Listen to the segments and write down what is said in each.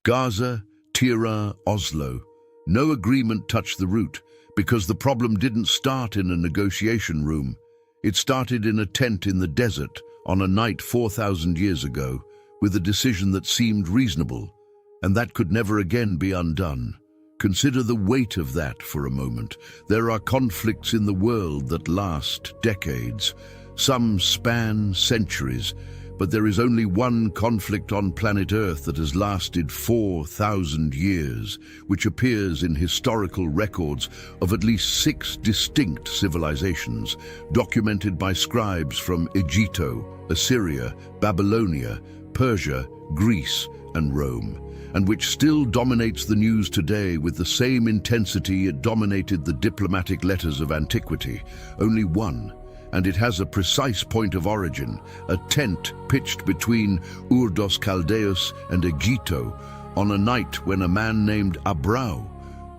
Gaza, Tira, Oslo. No agreement touched the root, because the problem didn't start in a negotiation room. It started in a tent in the desert on a night 4,000 years ago, with a decision that seemed reasonable, and that could never again be undone. Consider the weight of that for a moment. There are conflicts in the world that last decades. Some span centuries, but there is only one conflict on planet Earth that has lasted 4,000 years, which appears in historical records of at least 6 distinct civilizations, documented by scribes from Egypt, Assyria, Babylonia, Persia, Greece, and Rome, and which still dominates the news today with the same intensity it dominated the diplomatic letters of antiquity. Only one, and it has a precise point of origin, a tent pitched between Ur dos Chaldeus and Egitto on a night when a man named Abrau,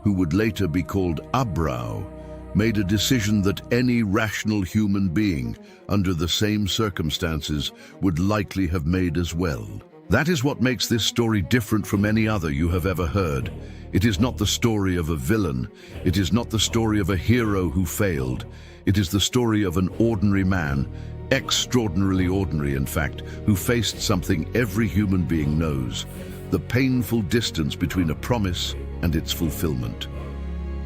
who would later be called Abrau, made a decision that any rational human being, under the same circumstances, would likely have made as well. That is what makes this story different from any other you have ever heard. It is not the story of a villain. It is not the story of a hero who failed. It is the story of an ordinary man, extraordinarily ordinary in fact, who faced something every human being knows, the painful distance between a promise and its fulfillment.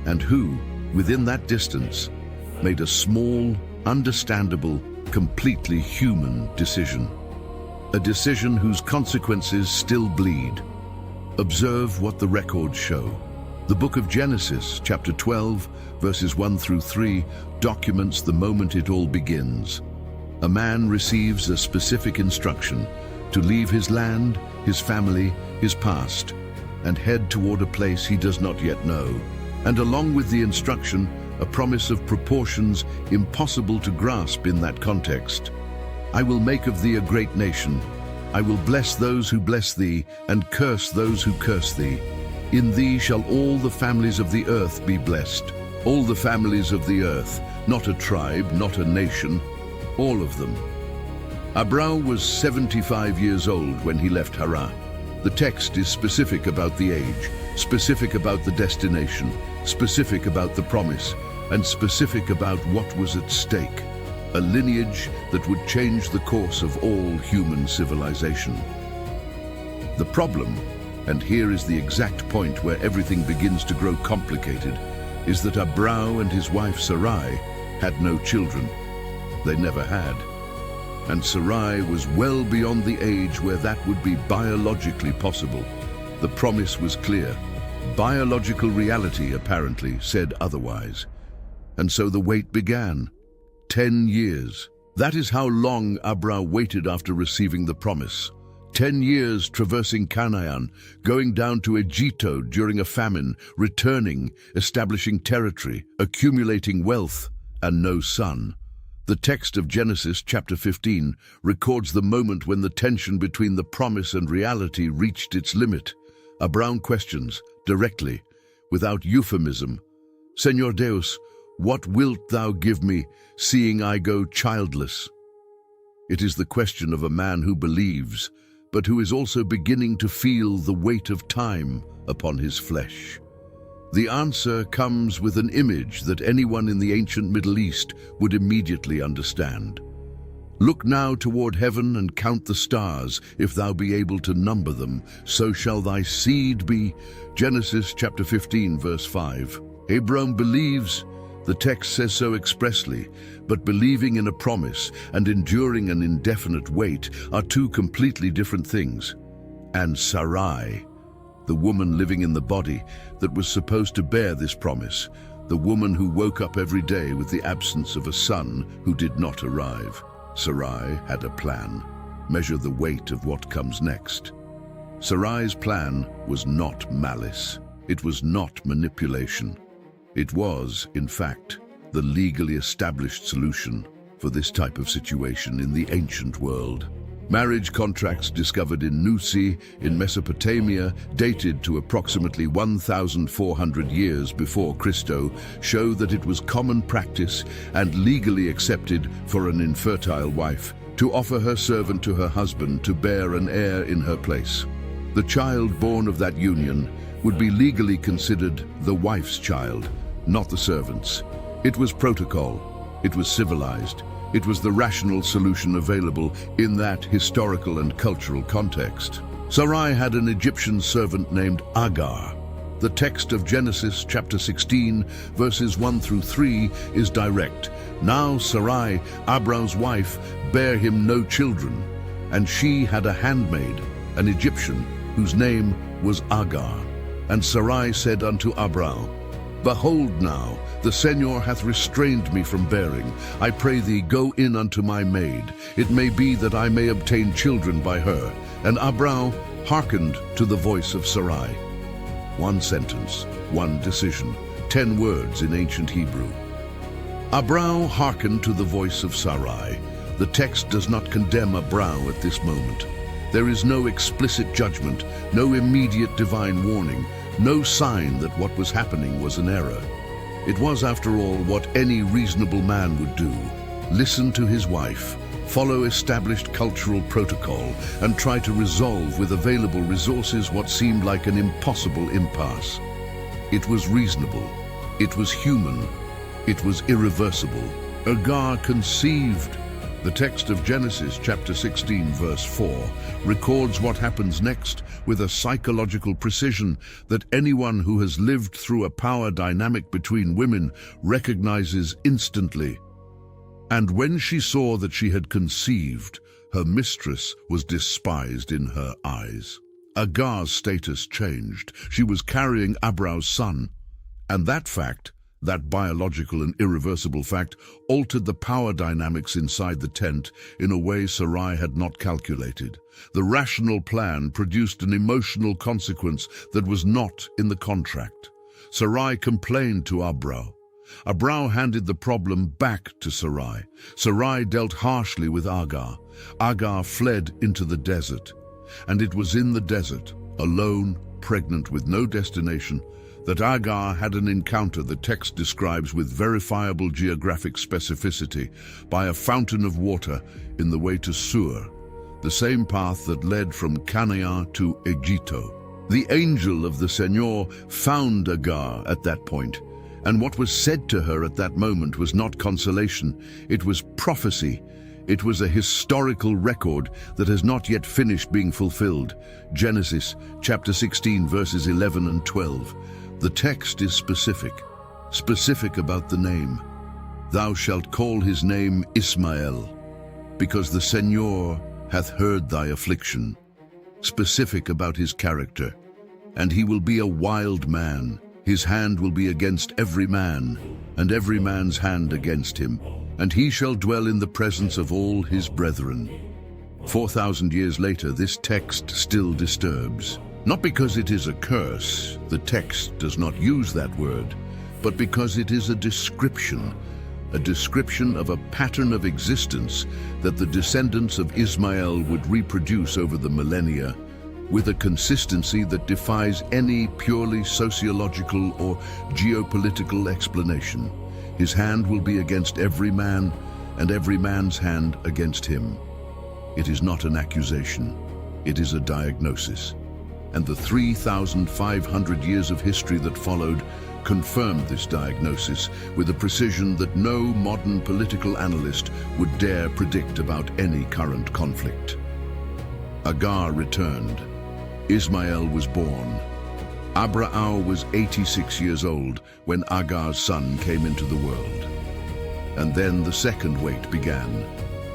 And who, within that distance, made a small, understandable, completely human decision. A decision whose consequences still bleed. Observe what the records show. The book of Genesis, chapter 12, verses 1 through 3, documents the moment it all begins. A man receives a specific instruction to leave his land, his family, his past, and head toward a place he does not yet know. And along with the instruction, a promise of proportions impossible to grasp in that context. I will make of thee a great nation. I will bless those who bless thee, and curse those who curse thee. In thee shall all the families of the earth be blessed. All the families of the earth, not a tribe, not a nation, all of them. Abrau was 75 years old when he left Haran. The text is specific about the age, specific about the destination, specific about the promise, and specific about what was at stake. A lineage that would change the course of all human civilization. The problem, and here is the exact point where everything begins to grow complicated, is that Abrau and his wife Sarai had no children. They never had. And Sarai was well beyond the age where that would be biologically possible. The promise was clear. Biological reality, apparently, said otherwise. And so the wait began. 10 years. That is how long Abrau waited after receiving the promise. 10 years traversing Canaan, going down to Egypt during a famine, returning, establishing territory, accumulating wealth, and no son. The text of Genesis chapter 15 records the moment when the tension between the promise and reality reached its limit. Abrau questions, directly, without euphemism, Senor Deus, what wilt thou give me, seeing I go childless? It is the question of a man who believes, but who is also beginning to feel the weight of time upon his flesh. The answer comes with an image that anyone in the ancient Middle East would immediately understand. Look now toward heaven and count the stars, if thou be able to number them, so shall thy seed be. Genesis chapter 15, verse 5. Abraham believes. The text says so expressly, but believing in a promise and enduring an indefinite wait are two completely different things. And Sarai, the woman living in the body that was supposed to bear this promise, the woman who woke up every day with the absence of a son who did not arrive. Sarai had a plan. Measure the weight of what comes next. Sarai's plan was not malice. It was not manipulation. It was, in fact, the legally established solution for this type of situation in the ancient world. Marriage contracts discovered in Nusi, in Mesopotamia, dated to approximately 1,400 years before Christo, show that it was common practice and legally accepted for an infertile wife to offer her servant to her husband to bear an heir in her place. The child born of that union would be legally considered the wife's child, not the servant's. It was protocol. It was civilized. It was the rational solution available in that historical and cultural context. Sarai had an Egyptian servant named Agar. The text of Genesis chapter 16, verses 1 through 3 is direct. Now Sarai, Abram's wife, bare him no children, and she had a handmaid, an Egyptian, whose name was Agar. And Sarai said unto Abram, Behold now, the Señor hath restrained me from bearing. I pray thee, go in unto my maid. It may be that I may obtain children by her. And Abram hearkened to the voice of Sarai. One sentence, one decision, 10 words in ancient Hebrew. Abram hearkened to the voice of Sarai. The text does not condemn Abram at this moment. There is no explicit judgment, no immediate divine warning, no sign that what was happening was an error. It was, after all, what any reasonable man would do. Listen to his wife, follow established cultural protocol, and try to resolve with available resources what seemed like an impossible impasse. It was reasonable. It was human. It was irreversible. Agar conceived. The text of Genesis chapter 16 verse 4 records what happens next with a psychological precision that anyone who has lived through a power dynamic between women recognizes instantly. And when she saw that she had conceived, her mistress was despised in her eyes. Agar's status changed. She was carrying Abram's son, and that fact, that biological and irreversible fact, altered the power dynamics inside the tent in a way Sarai had not calculated. The rational plan produced an emotional consequence that was not in the contract. Sarai complained to Abram. Abram handed the problem back to Sarai. Sarai dealt harshly with Agar. Agar fled into the desert. And it was in the desert, alone, pregnant with no destination, that Agar had an encounter the text describes with verifiable geographic specificity by a fountain of water in the way to Sur, the same path that led from Canaan to Egitto. The angel of the Señor found Agar at that point, and what was said to her at that moment was not consolation, it was prophecy. It was a historical record that has not yet finished being fulfilled. Genesis chapter 16 verses 11 and 12. The text is specific about the name. Thou shalt call his name Ismael, because the Señor hath heard thy affliction. Specific about his character. And he will be a wild man. His hand will be against every man, and every man's hand against him. And he shall dwell in the presence of all his brethren. 4,000 years later, this text still disturbs. Not because it is a curse, the text does not use that word, but because it is a description of a pattern of existence that the descendants of Ismael would reproduce over the millennia, with a consistency that defies any purely sociological or geopolitical explanation. His hand will be against every man, and every man's hand against him. It is not an accusation, it is a diagnosis. And the 3,500 years of history that followed confirmed this diagnosis with a precision that no modern political analyst would dare predict about any current conflict. Agar returned. Ismael was born. Abraham was 86 years old when Agar's son came into the world. And then the second wait began.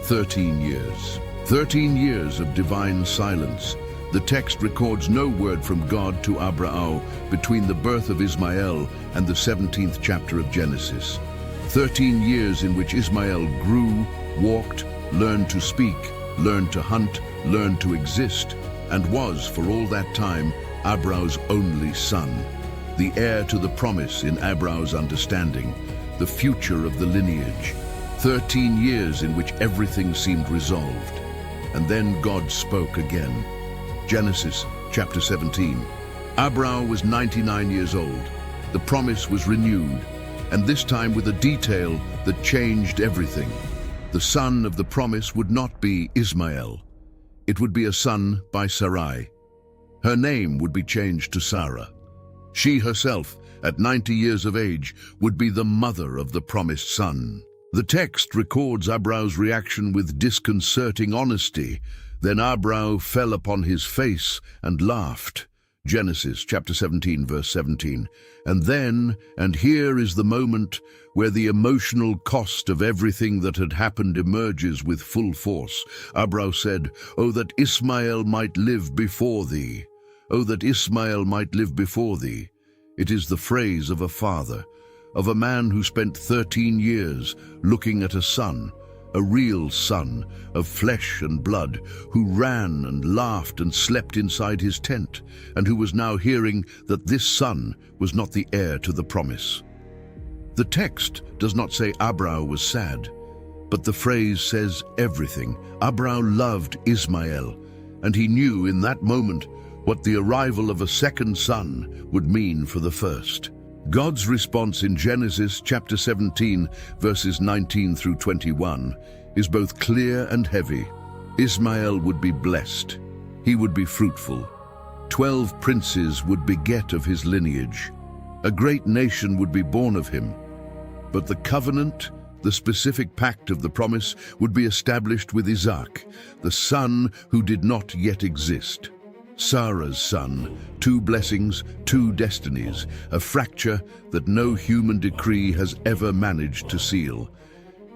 13 years. 13 years of divine silence. The text records no word from God to Abraham between the birth of Ismael and the 17th chapter of Genesis. 13 years in which Ismael grew, walked, learned to speak, learned to hunt, learned to exist, and was, for all that time, Abraham's only son, the heir to the promise in Abraham's understanding, the future of the lineage. 13 years in which everything seemed resolved. And then God spoke again. Genesis chapter 17. Abraham was 99 years old. The promise was renewed, and this time with a detail that changed everything. The son of the promise would not be Ismael. It would be a son by Sarai. Her name would be changed to Sarah. She herself, at 90 years of age, would be the mother of the promised son. The text records Abraham's reaction with disconcerting honesty. Then Abraham fell upon his face and laughed. Genesis chapter 17, verse 17. And here is the moment where the emotional cost of everything that had happened emerges with full force. Abraham said, "Oh, that Ishmael might live before thee. Oh, that Ishmael might live before thee." It is the phrase of a father, of a man who spent 13 years looking at a son, a real son of flesh and blood, who ran and laughed and slept inside his tent, and who was now hearing that this son was not the heir to the promise. The text does not say Abraham was sad, but the phrase says everything. Abraham loved Ishmael, and he knew in that moment what the arrival of a second son would mean for the first. God's response in Genesis chapter 17, verses 19 through 21, is both clear and heavy. Ishmael would be blessed. He would be fruitful. 12 princes would beget of his lineage. A great nation would be born of him. But the covenant, the specific pact of the promise, would be established with Isaac, the son who did not yet exist. Sarah's son, 2 blessings, 2 destinies, a fracture that no human decree has ever managed to seal.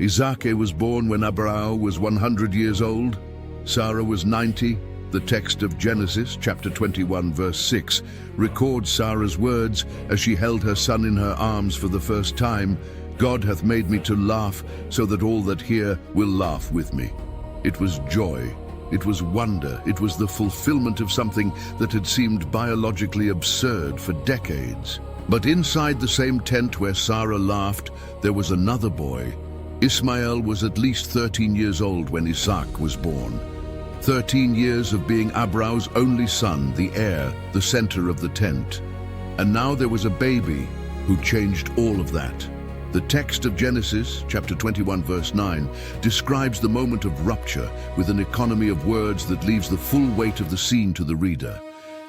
Isaac was born when Abraham was 100 years old. Sarah was 90. The text of Genesis chapter 21 verse 6 records Sarah's words as she held her son in her arms for the first time, "God hath made me to laugh, so that all that hear will laugh with me." It was joy. It was wonder. It was the fulfillment of something that had seemed biologically absurd for decades. But inside the same tent where Sarah laughed, there was another boy. Ishmael was at least 13 years old when Isaac was born. 13 years of being Abraham's only son, the heir, the center of the tent. And now there was a baby who changed all of that. The text of Genesis, chapter 21, verse 9, describes the moment of rupture with an economy of words that leaves the full weight of the scene to the reader.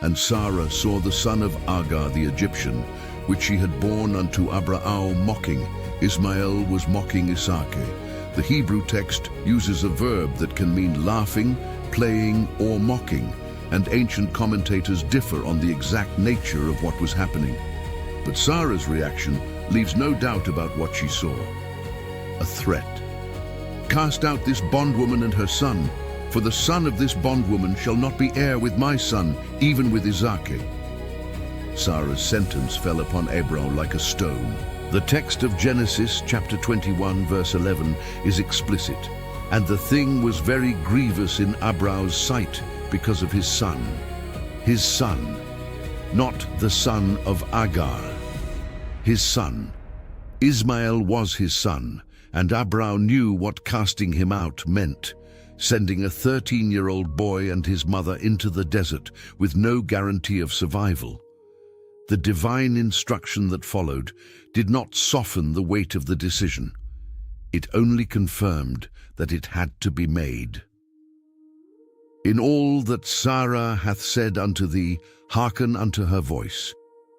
"And Sarah saw the son of Agar the Egyptian, which she had borne unto Abraham mocking. Ishmael was mocking Isaac." The Hebrew text uses a verb that can mean laughing, playing, or mocking, and ancient commentators differ on the exact nature of what was happening. But Sarah's reaction leaves no doubt about what she saw. A threat. "Cast out this bondwoman and her son, for the son of this bondwoman shall not be heir with my son, even with Isaac." Sarah's sentence fell upon Abraham like a stone. The text of Genesis chapter 21 verse 11 is explicit. "And the thing was very grievous in Abraham's sight because of his son." His son, not the son of Agar. His son. Ishmael was his son, and Abraham knew what casting him out meant, sending a 13-year-old boy and his mother into the desert with no guarantee of survival. The divine instruction that followed did not soften the weight of the decision. It only confirmed that it had to be made. "In all that Sarah hath said unto thee, hearken unto her voice."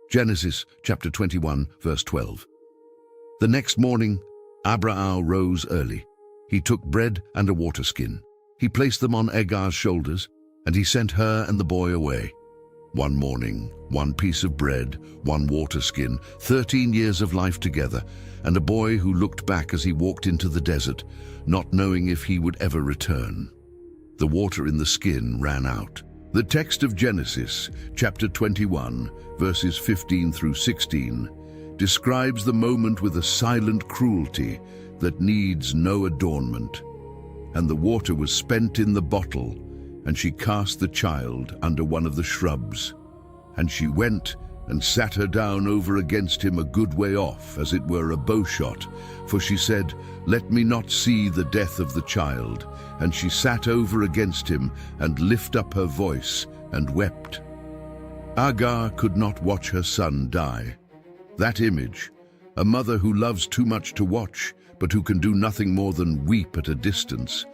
Genesis chapter 21, verse 12. The next morning, Abraham rose early. He took bread and a water skin. He placed them on Agar's shoulders, and he sent her and the boy away. One morning, one piece of bread, one water skin, 13 years of life together, and a boy who looked back as he walked into the desert, not knowing if he would ever return. The water in the skin ran out. The text of Genesis, chapter 21, verses 15 through 16, describes the moment with a silent cruelty that needs no adornment. "And the water was spent in the bottle, and she cast the child under one of the shrubs. And she went and sat her down over against him a good way off, as it were a bowshot. For she said, Let me not see the death of the child. And she sat over against him, and lift up her voice, and wept." Agar could not watch her son die. That image, a mother who loves too much to watch, but who can do nothing more than weep at a distance,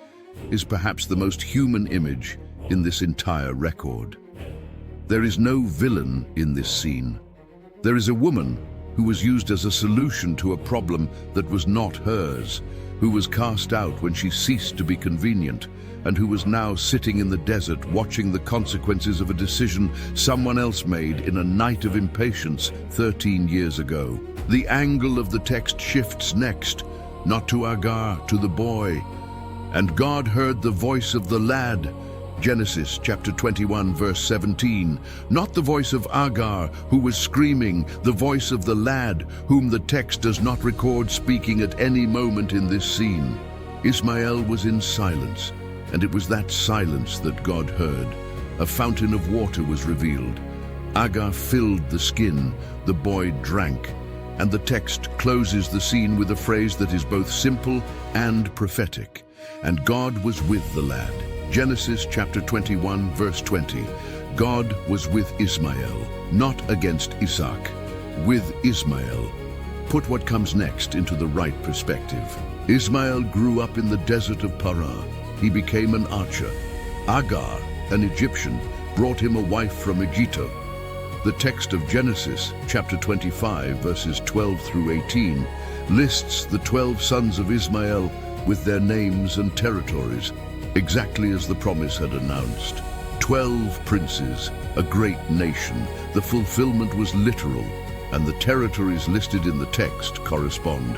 is perhaps the most human image in this entire record. There is no villain in this scene. There is a woman who was used as a solution to a problem that was not hers, who was cast out when she ceased to be convenient, and who was now sitting in the desert watching the consequences of a decision someone else made in a night of impatience 13 years ago. The angle of the text shifts next, not to Agar, to the boy. And God heard the voice of the lad, Genesis chapter 21, verse 17. Not the voice of Agar, who was screaming, the voice of the lad, whom the text does not record speaking at any moment in this scene. Ismael was in silence, and it was that silence that God heard. A fountain of water was revealed. Agar filled the skin, the boy drank, and the text closes the scene with a phrase that is both simple and prophetic. And God was with the lad. Genesis chapter 21, verse 20. God was with Ismael, not against Isaac, with Ismael. Put what comes next into the right perspective. Ismael grew up in the desert of Paran. He became an archer. Agar, an Egyptian, brought him a wife from Egypt. The text of Genesis chapter 25, verses 12 through 18, lists the 12 sons of Ismael with their names and territories, exactly as the promise had announced. 12 princes, a great nation. The fulfillment was literal, and the territories listed in the text correspond,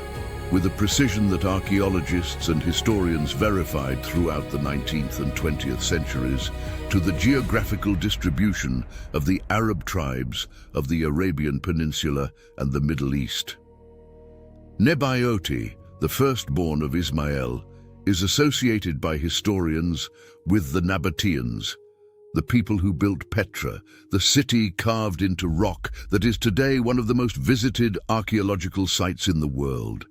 with a precision that archaeologists and historians verified throughout the 19th and 20th centuries, to the geographical distribution of the Arab tribes of the Arabian Peninsula and the Middle East. Nebaiote, the firstborn of Ismael, is associated by historians with the Nabateans, the people who built Petra, the city carved into rock that is today one of the most visited archaeological sites in the world.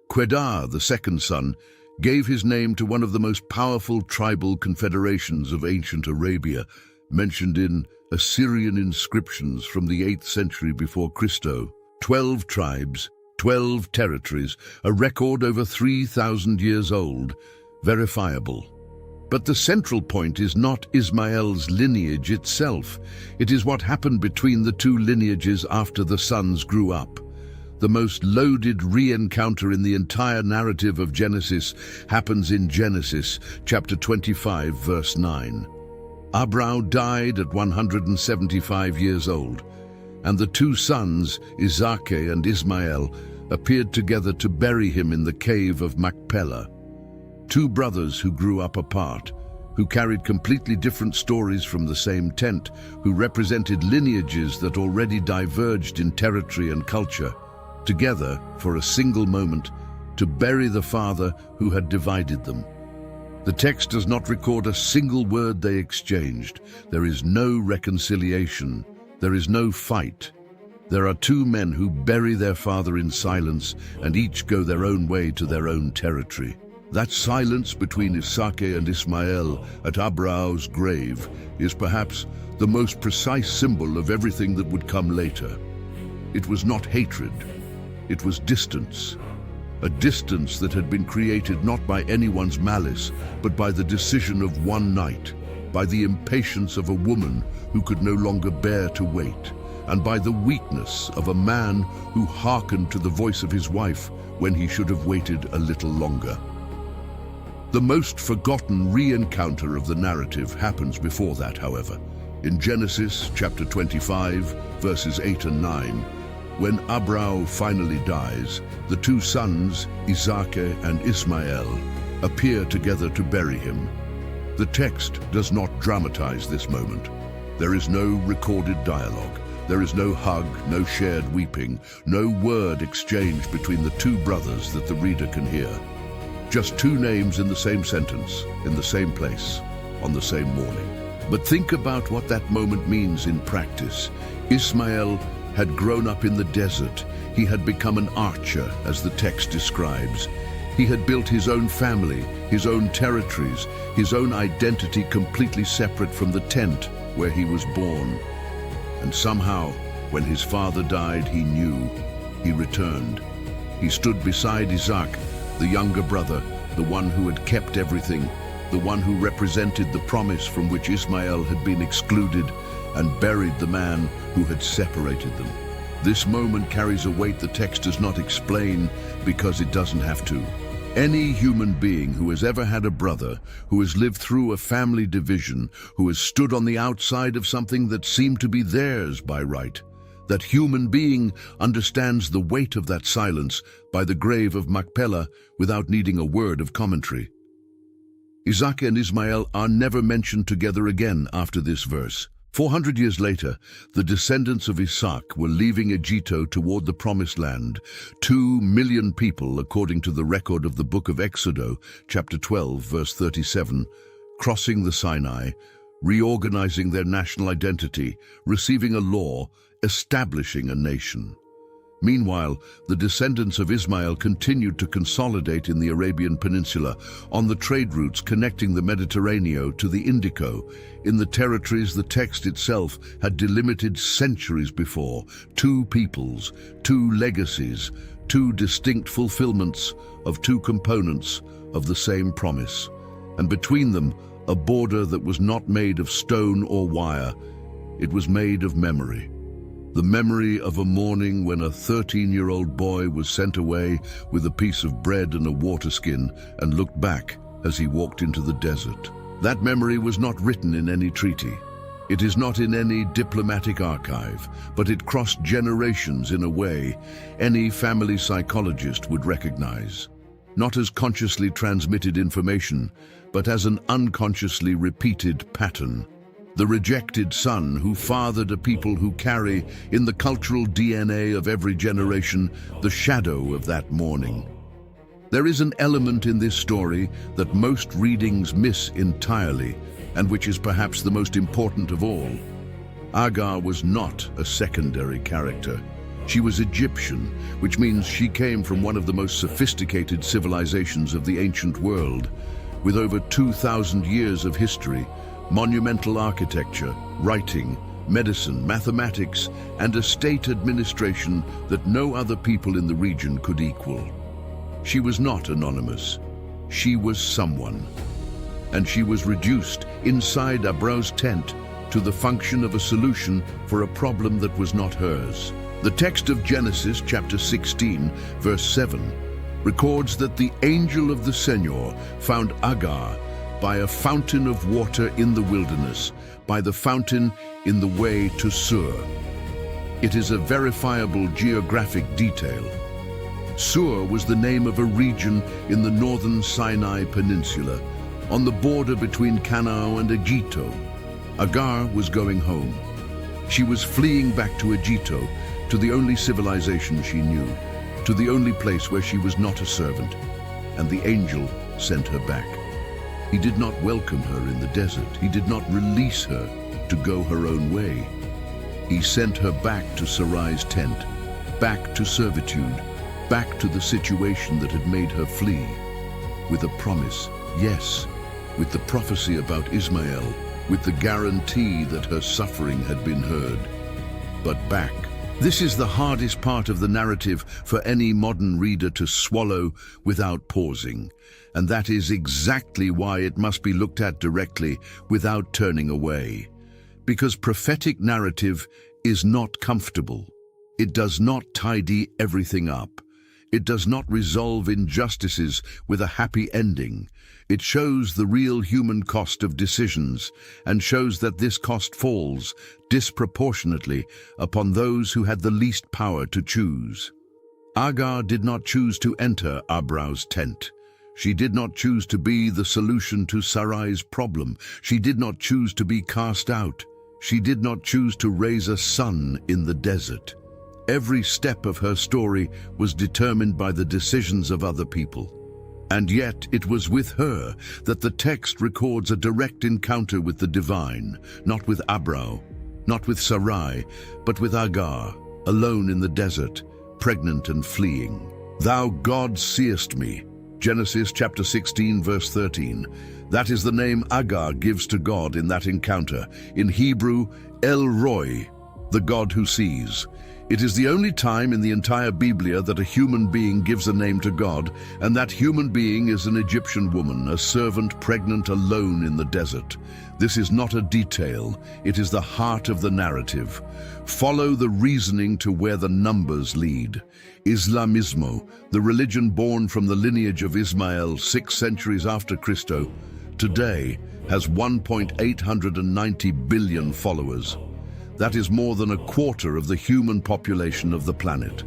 Quedar, the second son, gave his name to one of the most powerful tribal confederations of ancient Arabia, mentioned in Assyrian inscriptions from the 8th century before Christo. 12 tribes, 12 territories, a record over 3,000 years old, verifiable. But the central point is not Ismael's lineage itself. It is what happened between the two lineages after the sons grew up. The most loaded re-encounter in the entire narrative of Genesis happens in Genesis chapter 25, verse 9. Abraham died at 175 years old, and the two sons, Isaac and Ismael, appeared together to bury him in the cave of Machpelah. Two brothers who grew up apart, who carried completely different stories from the same tent, who represented lineages that already diverged in territory and culture, together for a single moment to bury the father who had divided them. The text does not record a single word they exchanged. There is no reconciliation. There is no fight. There are two men who bury their father in silence and each go their own way to their own territory. That silence between Isaac and Ismael at Abraham's grave is perhaps the most precise symbol of everything that would come later. It was not hatred. It was distance. A distance that had been created not by anyone's malice, but by the decision of one night, by the impatience of a woman who could no longer bear to wait, and by the weakness of a man who hearkened to the voice of his wife when he should have waited a little longer. The most forgotten re-encounter of the narrative happens before that, however. In Genesis chapter 25, verses 8 and 9, when Abraham finally dies, the two sons, Isaac and Ismael, appear together to bury him. The text does not dramatize this moment. There is no recorded dialogue. There is no hug, no shared weeping, no word exchanged between the two brothers that the reader can hear. Just two names in the same sentence, in the same place, on the same morning. But think about what that moment means in practice. Ismael had grown up in the desert. He had become an archer, as the text describes. He had built his own family, his own territories, his own identity completely separate from the tent where he was born. And somehow, when his father died, he knew. He returned. He stood beside Isaac, the younger brother, the one who had kept everything, the one who represented the promise from which Ismael had been excluded, and buried the man who had separated them. This moment carries a weight the text does not explain because it doesn't have to. Any human being who has ever had a brother, who has lived through a family division, who has stood on the outside of something that seemed to be theirs by right, that human being understands the weight of that silence by the grave of Machpelah without needing a word of commentary. Isaac and Ismael are never mentioned together again after this verse. 400 years later, the descendants of Isaac were leaving Egypt toward the Promised Land. 2 million people, according to the record of the book of Exodus, chapter 12, verse 37, crossing the Sinai, reorganizing their national identity, receiving a law, establishing a nation. Meanwhile, the descendants of Ismael continued to consolidate in the Arabian Peninsula on the trade routes connecting the Mediterranean to the Indico, in the territories the text itself had delimited centuries before. 2 peoples, 2 legacies, 2 distinct fulfillments of 2 components of the same promise. And between them, a border that was not made of stone or wire, it was made of memory. The memory of a morning when a 13-year-old boy was sent away with a piece of bread and a water skin and looked back as he walked into the desert. That memory was not written in any treaty. It is not in any diplomatic archive, but it crossed generations in a way any family psychologist would recognize. Not as consciously transmitted information, but as an unconsciously repeated pattern. The rejected son who fathered a people who carry, in the cultural DNA of every generation, the shadow of that morning. There is an element in this story that most readings miss entirely, and which is perhaps the most important of all. Agar was not a secondary character. She was Egyptian, which means she came from one of the most sophisticated civilizations of the ancient world, with over 2,000 years of history, monumental architecture, writing, medicine, mathematics, and a state administration that no other people in the region could equal. She was not anonymous. She was someone. And she was reduced inside Abraham's tent to the function of a solution for a problem that was not hers. The text of Genesis chapter 16, verse 7, records that the angel of the Señor found Agar by a fountain of water in the wilderness, by the fountain in the way to Sur. It is a verifiable geographic detail. Sur was the name of a region in the northern Sinai Peninsula, on the border between Canaan and Egypt. Agar was going home. She was fleeing back to Egypt, to the only civilization she knew, to the only place where she was not a servant, and the angel sent her back. He did not welcome her in the desert. He did not release her to go her own way. He sent her back to Sarai's tent, back to servitude, back to the situation that had made her flee, with a promise, yes, with the prophecy about Ismael, with the guarantee that her suffering had been heard, but back. This is the hardest part of the narrative for any modern reader to swallow without pausing, and that is exactly why it must be looked at directly without turning away. Because prophetic narrative is not comfortable. It does not tidy everything up. It does not resolve injustices with a happy ending. It shows the real human cost of decisions and shows that this cost falls disproportionately upon those who had the least power to choose. Agar did not choose to enter Abraham's tent. She did not choose to be the solution to Sarai's problem. She did not choose to be cast out. She did not choose to raise a son in the desert. Every step of her story was determined by the decisions of other people. And yet it was with her that the text records a direct encounter with the divine, not with Abraham, not with Sarai, but with Agar, alone in the desert, pregnant and fleeing. Thou God seest me. Genesis chapter 16 verse 13. That is the name Agar gives to God in that encounter. In Hebrew, El Roi, the God who sees. It is the only time in the entire Biblia that a human being gives a name to God, and that human being is an Egyptian woman, a servant pregnant alone in the desert. This is not a detail, it is the heart of the narrative. Follow the reasoning to where the numbers lead. Islamismo, the religion born from the lineage of Ismail 6 centuries after Christo, today has 1.890 billion followers. That is more than a quarter of the human population of the planet.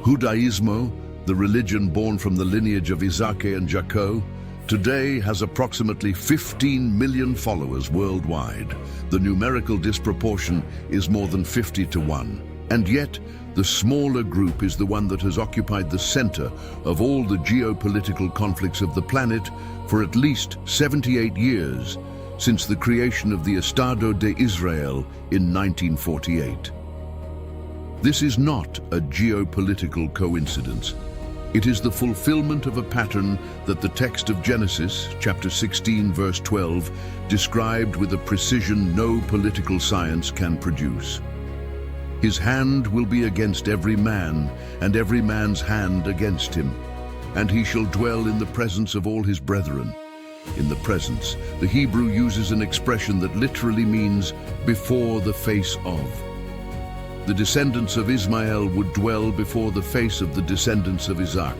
Judaismo, the religion born from the lineage of Isaac and Jacob, today has approximately 15 million followers worldwide. The numerical disproportion is more than 50 to 1. And yet, the smaller group is the one that has occupied the center of all the geopolitical conflicts of the planet for at least 78 years, since the creation of the Estado de Israel in 1948. This is not a geopolitical coincidence. It is the fulfillment of a pattern that the text of Genesis, chapter 16, verse 12, described with a precision no political science can produce. His hand will be against every man, and every man's hand against him, and he shall dwell in the presence of all his brethren. In the presence, the Hebrew uses an expression that literally means before the face of. The descendants of Ismael would dwell before the face of the descendants of Isaac,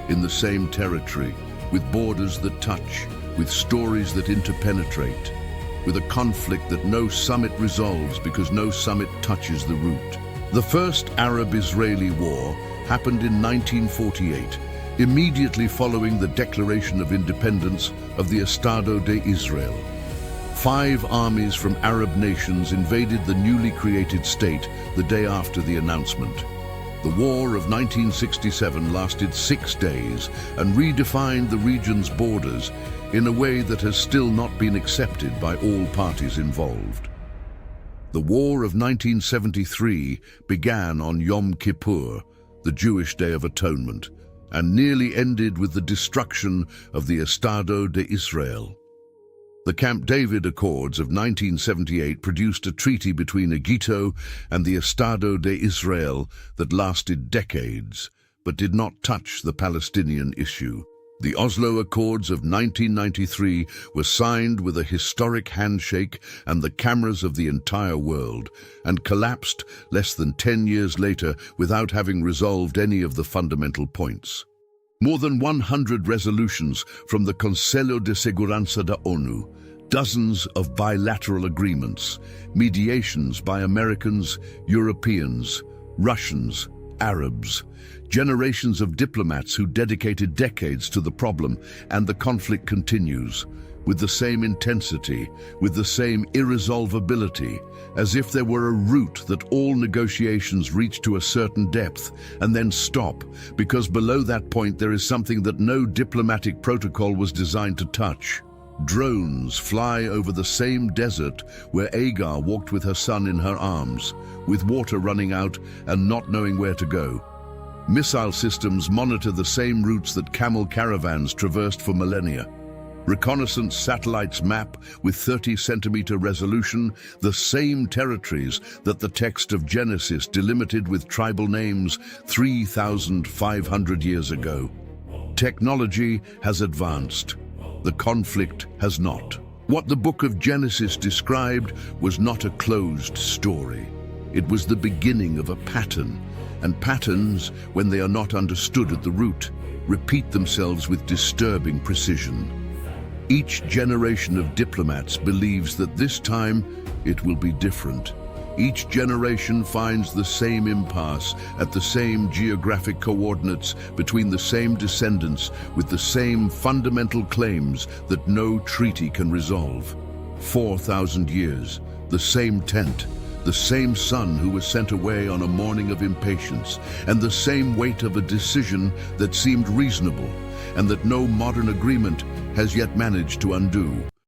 in the same territory, with borders that touch, with stories that interpenetrate, with a conflict that no summit resolves because no summit touches the root. The first Arab-Israeli war happened in 1948, immediately following the declaration of independence of the Estado de Israel. 5 armies from Arab nations invaded the newly created state the day after the announcement. The War of 1967 lasted 6 days and redefined the region's borders in a way that has still not been accepted by all parties involved. The War of 1973 began on Yom Kippur, the Jewish Day of Atonement, and nearly ended with the destruction of the Estado de Israel. The Camp David Accords of 1978 produced a treaty between Egito and the Estado de Israel that lasted decades, but did not touch the Palestinian issue. The Oslo Accords of 1993 were signed with a historic handshake and the cameras of the entire world, and collapsed less than 10 years later without having resolved any of the fundamental points. More than 100 resolutions from the Conselho de Segurança da ONU, dozens of bilateral agreements, mediations by Americans, Europeans, Russians, Arabs, generations of diplomats who dedicated decades to the problem, and the conflict continues, with the same intensity, with the same irresolvability, as if there were a route that all negotiations reach to a certain depth and then stop, because below that point there is something that no diplomatic protocol was designed to touch. Drones fly over the same desert where Agar walked with her son in her arms, with water running out and not knowing where to go. Missile systems monitor the same routes that camel caravans traversed for millennia. Reconnaissance satellites map with 30-centimeter resolution the same territories that the text of Genesis delimited with tribal names 3,500 years ago. Technology has advanced. The conflict has not. What the book of Genesis described was not a closed story. It was the beginning of a pattern, and patterns, when they are not understood at the root, repeat themselves with disturbing precision. Each generation of diplomats believes that this time it will be different. Each generation finds the same impasse at the same geographic coordinates between the same descendants with the same fundamental claims that no treaty can resolve. 4,000 years, the same tent, the same son who was sent away on a morning of impatience, and the same weight of a decision that seemed reasonable and that no modern agreement has yet managed to undo.